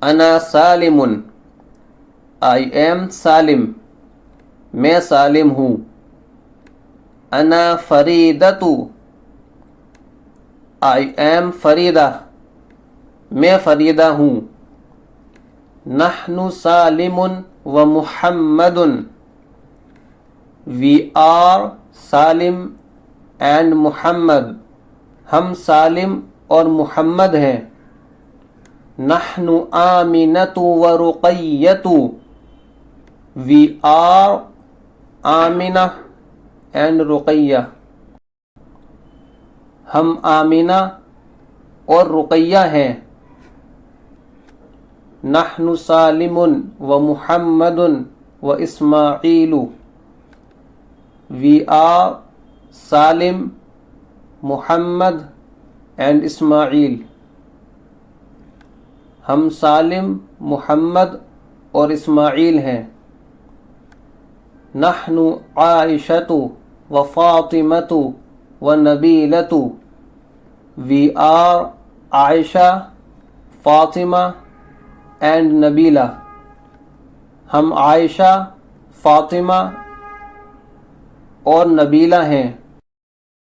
انا سالم، I am سالم، میں سالم ہوں۔ انا فریدۃ، I am فریدہ، میں فریدہ ہوں۔ نحن سالم و محمد، we are سالم and محمد، ہم سالم اور محمد ہیں۔ نحن آمنۃ و رقیۃ، we are Amna and Ruqaiya, ہم آمنہ اور رقیہ ہیں۔ نحن سالم و محمد و اسماعیل، we are Salim, Muhammad and اسماعیل، ہم سالم، محمد اور اسماعیل ہیں۔ نحن عائشۃ و فاطمۃ و نبیلۃ، we are Aisha, Fatima and Nabila, ہم عائشہ، فاطمہ اور نبیلہ ہیں۔